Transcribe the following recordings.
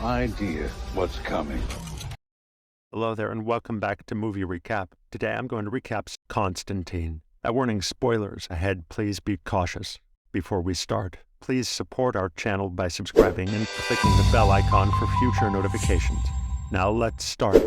idea what's coming. Hello there and welcome back to Movie Recap. Today I'm going to recap Constantine. A warning, spoilers ahead, please be cautious. Before we start, please support our channel by subscribing and clicking the bell icon for future notifications. Now let's start.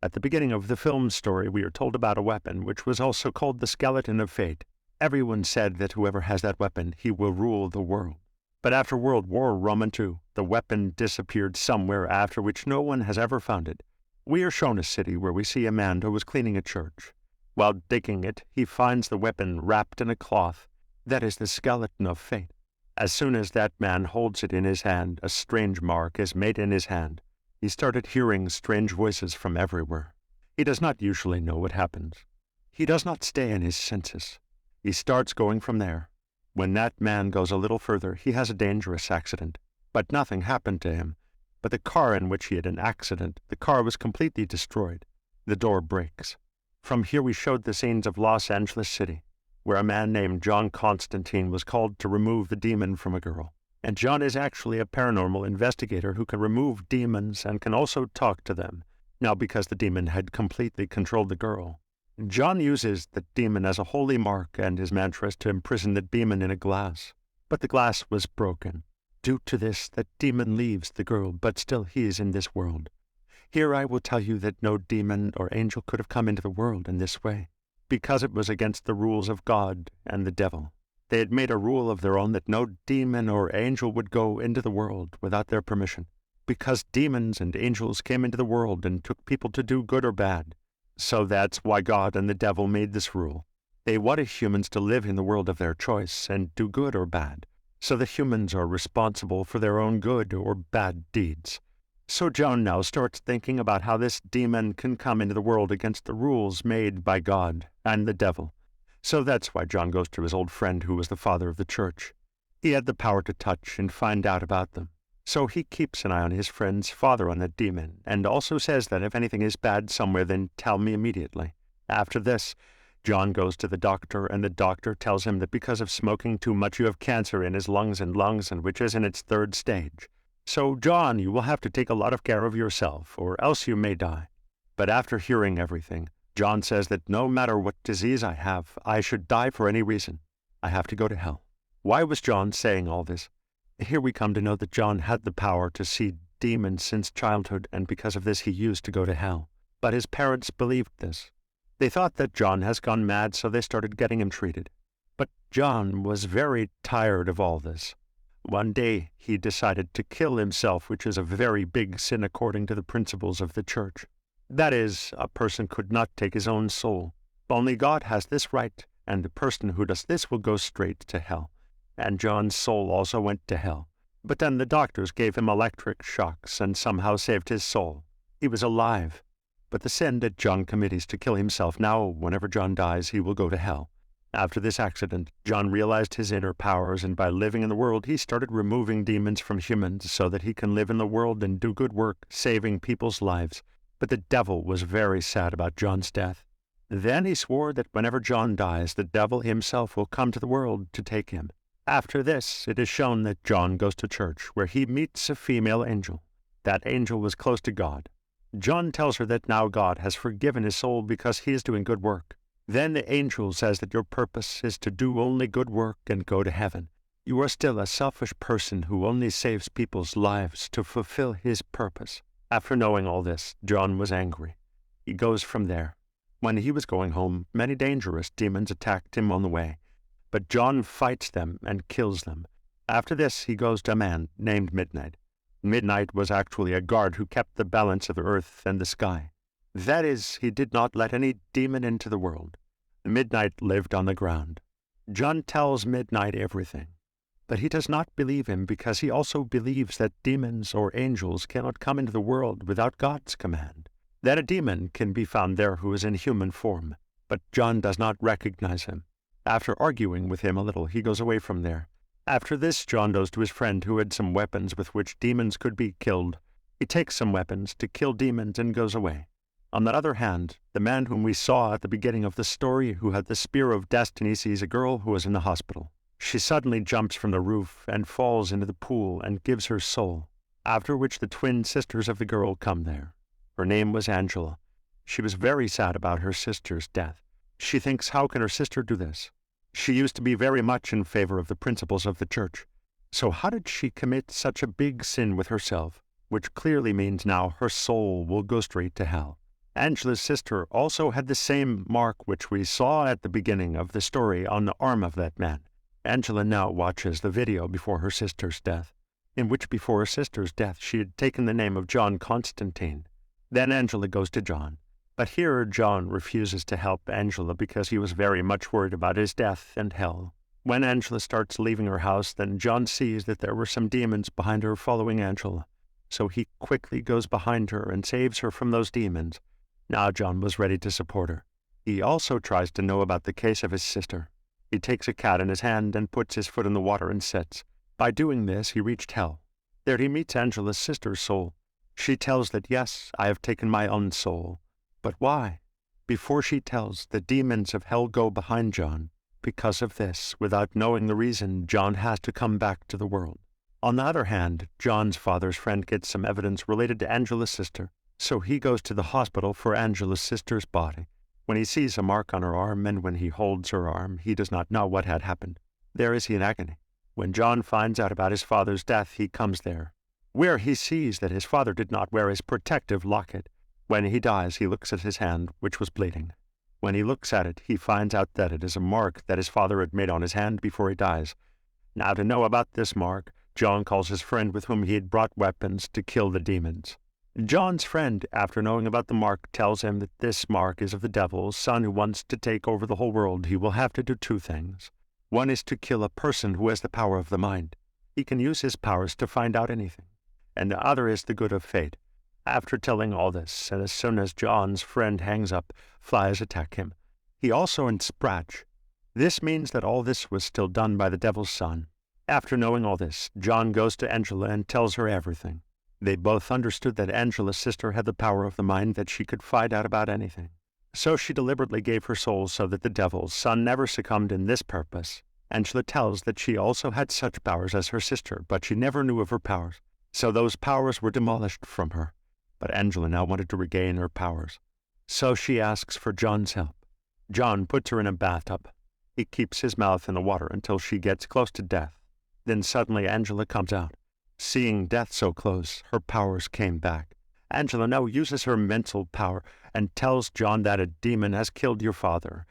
At the beginning of the film's story, we are told about a weapon which was also called the Skeleton of Fate. Everyone said that whoever has that weapon, he will rule the world. But after World War II, the weapon disappeared somewhere after which no one has ever found it. We are shown a city where we see a man who was cleaning a church. While digging it, he finds the weapon wrapped in a cloth. That is the Skeleton of Fate. As soon as that man holds it in his hand, a strange mark is made in his hand. He started hearing strange voices from everywhere. He does not usually know what happens. He does not stay in his senses. He starts going from there. When that man goes a little further, he has a dangerous accident. But nothing happened to him. But the car in which he had an accident, the car was completely destroyed. The door breaks. From here we showed the scenes of Los Angeles City, where a man named John Constantine was called to remove the demon from a girl. And John is actually a paranormal investigator who can remove demons and can also talk to them. Now, because the demon had completely controlled the girl, John uses the demon as a holy mark, and his mantra is to imprison the demon in a glass. But the glass was broken. Due to this, the demon leaves the girl, but still he is in this world. Here I will tell you that no demon or angel could have come into the world in this way, because it was against the rules of God and the devil. They had made a rule of their own that no demon or angel would go into the world without their permission, because demons and angels came into the world and took people to do good or bad. So that's why God and the devil made this rule. They wanted humans to live in the world of their choice and do good or bad. So the humans are responsible for their own good or bad deeds. So John now starts thinking about how this demon can come into the world against the rules made by God and the devil. So that's why John goes to his old friend who was the father of the church. He had the power to touch and find out about them. So he keeps an eye on his friend's father on the demon, and also says that if anything is bad somewhere, then tell me immediately. After this, John goes to the doctor, and the doctor tells him that because of smoking too much, you have cancer in his lungs, and which is in its 3rd stage. So, John, you will have to take a lot of care of yourself, or else you may die. But after hearing everything, John says that no matter what disease I have, I should die for any reason. I have to go to hell. Why was John saying all this? Here we come to know that John had the power to see demons since childhood, and because of this he used to go to hell. But his parents believed this. They thought that John has gone mad, so they started getting him treated. But John was very tired of all this. One day he decided to kill himself, which is a very big sin according to the principles of the church. That is, a person could not take his own soul. Only God has this right, and the person who does this will go straight to hell. And John's soul also went to hell. But then the doctors gave him electric shocks and somehow saved his soul. He was alive. But the sin that John commits to kill himself, now whenever John dies, he will go to hell. After this accident, John realized his inner powers, and by living in the world, he started removing demons from humans so that he can live in the world and do good work, saving people's lives. But the devil was very sad about John's death. Then he swore that whenever John dies, the devil himself will come to the world to take him. After this, it is shown that John goes to church, where he meets a female angel. That angel was close to God. John tells her that now God has forgiven his soul because he is doing good work. Then the angel says that your purpose is to do only good work and go to heaven. You are still a selfish person who only saves people's lives to fulfill his purpose. After knowing all this, John was angry. He goes from there. When he was going home, many dangerous demons attacked him on the way. But John fights them and kills them. After this, he goes to a man named Midnight. Midnight was actually a guard who kept the balance of the earth and the sky. That is, he did not let any demon into the world. Midnight lived on the ground. John tells Midnight everything. But he does not believe him because he also believes that demons or angels cannot come into the world without God's command. That a demon can be found there who is in human form. But John does not recognize him. After arguing with him a little, he goes away from there. After this, John goes to his friend who had some weapons with which demons could be killed. He takes some weapons to kill demons and goes away. On the other hand, the man whom we saw at the beginning of the story, who had the Spear of Destiny, sees a girl who is in the hospital. She suddenly jumps from the roof and falls into the pool and gives her soul. after which the twin sisters of the girl come there. Her name was Angela. She was very sad about her sister's death. She thinks, how can her sister do this? She used to be very much in favor of the principles of the church. So how did she commit such a big sin with herself, which clearly means now her soul will go straight to hell? Angela's sister also had the same mark which we saw at the beginning of the story on the arm of that man. Angela now watches the video before her sister's death, in which before her sister's death she had taken the name of John Constantine. Then Angela goes to John. But here John refuses to help Angela because he was very much worried about his death and hell. When Angela starts leaving her house, then John sees that there were some demons behind her following Angela. So he quickly goes behind her and saves her from those demons. Now John was ready to support her. He also tries to know about the case of his sister. He takes a cat in his hand and puts his foot in the water and sits. By doing this, he reached hell. There he meets Angela's sister's soul. She tells that, yes, I have taken my own soul. But why? Before she tells, the demons of hell go behind John. Because of this, without knowing the reason, John has to come back to the world. On the other hand, John's father's friend gets some evidence related to Angela's sister, so he goes to the hospital for Angela's sister's body. When he sees a mark on her arm and when he holds her arm, he does not know what had happened. There is he in agony. When John finds out about his father's death, he comes there, where he sees that his father did not wear his protective locket. When he dies, he looks at his hand, which was bleeding. When he looks at it, he finds out that it is a mark that his father had made on his hand before he dies. Now, to know about this mark, John calls his friend with whom he had brought weapons to kill the demons. John's friend, after knowing about the mark, tells him that this mark is of the devil's son who wants to take over the whole world. He will have to do two things. One is to kill a person who has the power of the mind. He can use his powers to find out anything. And the other is the good of fate. After telling all this, and as soon as John's friend hangs up, flies attack him. He also ensprach. This means that all this was still done by the devil's son. After knowing all this, John goes to Angela and tells her everything. They both understood that Angela's sister had the power of the mind, that she could find out about anything. So she deliberately gave her soul so that the devil's son never succumbed in this purpose. Angela tells that she also had such powers as her sister, but she never knew of her powers. So those powers were demolished from her. But Angela now wanted to regain her powers. So she asks for John's help. John puts her in a bathtub. He keeps his mouth in the water until she gets close to death. Then suddenly Angela comes out. Seeing death so close, her powers came back. Angela now uses her mental power and tells John that a demon has killed your father,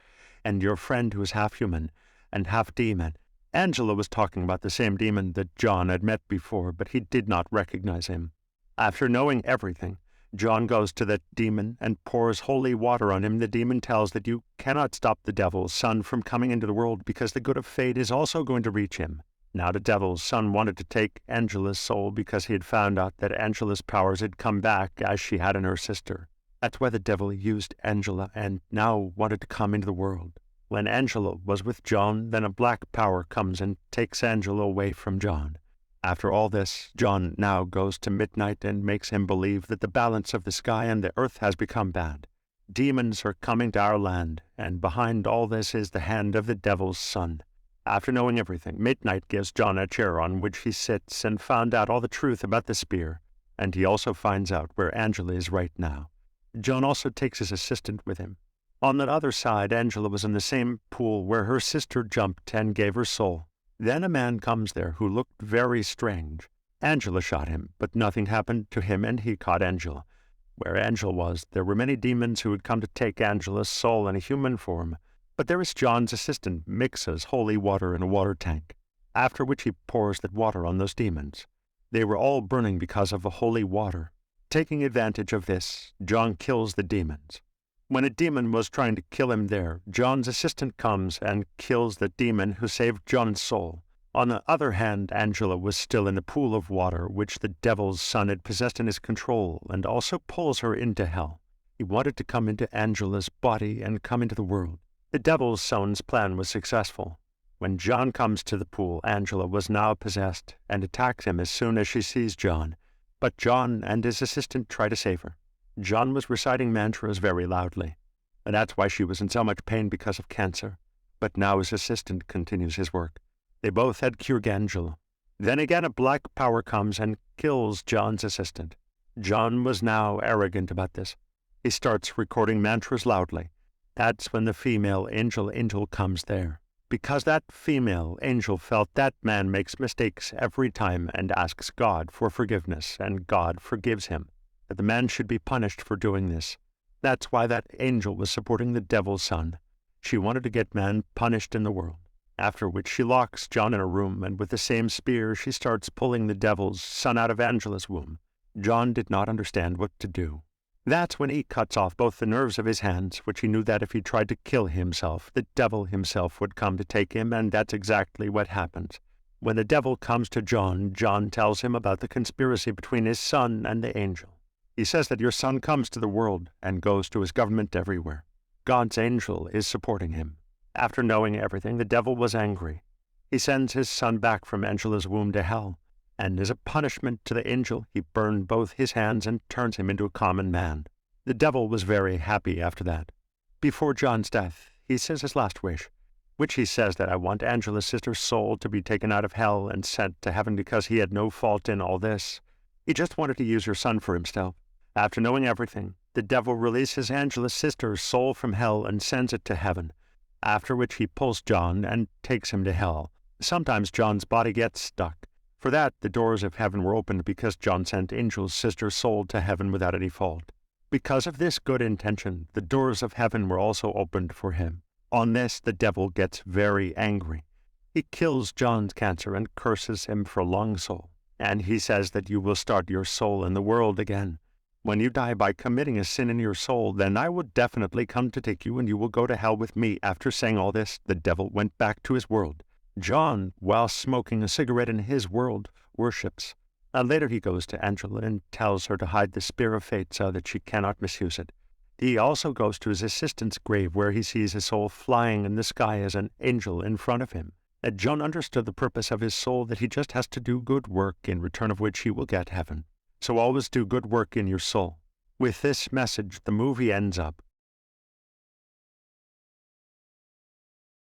and your friend who is half human and half demon. Angela was talking about the same demon that John had met before, but he did not recognize him. After knowing everything, John goes to that demon and pours holy water on him. The demon tells that you cannot stop the devil's son from coming into the world because the good of fate is also going to reach him. Now the devil's son wanted to take Angela's soul because he had found out that Angela's powers had come back as she had in her sister. That's why the devil used Angela and now wanted to come into the world. When Angela was with John, then a black power comes and takes Angela away from John. After all this, John now goes to Midnight and makes him believe that the balance of the sky and the earth has become bad. Demons are coming to our land, and behind all this is the hand of the devil's son. After knowing everything, Midnight gives John a chair on which he sits and found out all the truth about the spear, and he also finds out where Angela is right now. John also takes his assistant with him. On the other side, Angela was in the same pool where her sister jumped and gave her soul. Then a man comes there who looked very strange. Angela shot him, but nothing happened to him, and he caught Angela. Where Angela was, there were many demons who had come to take Angela's soul in a human form. But there is John's assistant mixes holy water in a water tank, after which he pours that water on those demons. They were all burning because of the holy water. Taking advantage of this, John kills the demons. When a demon was trying to kill him there, John's assistant comes and kills the demon who saved John's soul. On the other hand, Angela was still in the pool of water which the devil's son had possessed in his control, and also pulls her into hell. He wanted to come into Angela's body and come into the world. The devil's son's plan was successful. When John comes to the pool, Angela was now possessed and attacks him as soon as she sees John. But John and his assistant try to save her. John was reciting mantras very loudly, and that's why she was in so much pain because of cancer. But now his assistant continues his work. They both had cured Angela. Then again a black power comes and kills John's assistant. John was now arrogant about this. He starts recording mantras loudly. That's when the female angel comes there. Because that female angel felt that man makes mistakes every time and asks God for forgiveness, and God forgives him, that the man should be punished for doing this. That's why that angel was supporting the devil's son. She wanted to get man punished in the world. After which she locks John in a room, and with the same spear she starts pulling the devil's son out of Angela's womb. John did not understand what to do. That's when he cuts off both the nerves of his hands, which he knew that if he tried to kill himself, the devil himself would come to take him, and that's exactly what happens. When the devil comes to John, John tells him about the conspiracy between his son and the angel. He says that your son comes to the world and goes to his government everywhere. God's angel is supporting him. After knowing everything, the devil was angry. He sends his son back from Angela's womb to hell, and as a punishment to the angel, he burned both his hands and turns him into a common man. The devil was very happy after that. Before John's death, he says his last wish, which he says that I want Angela's sister's soul to be taken out of hell and sent to heaven because he had no fault in all this. He just wanted to use your son for himself. After knowing everything, the devil releases Angela's sister's soul from hell and sends it to heaven, after which he pulls John and takes him to hell. Sometimes John's body gets stuck. For that, the doors of heaven were opened because John sent Angel's sister's soul to heaven without any fault. Because of this good intention, the doors of heaven were also opened for him. On this, the devil gets very angry. He kills John's cancer and curses him for a long soul. And he says that you will start your soul in the world again. When you die by committing a sin in your soul, then I will definitely come to take you and you will go to hell with me. After saying all this, the devil went back to his world. John, while smoking a cigarette in his world, worships. Later he goes to Angela and tells her to hide the spear of fate so that she cannot misuse it. He also goes to his assistant's grave where he sees his soul flying in the sky as an angel in front of him. John understood the purpose of his soul, that he just has to do good work, in return of which he will get heaven. So always do good work in your soul. With this message, the movie ends up.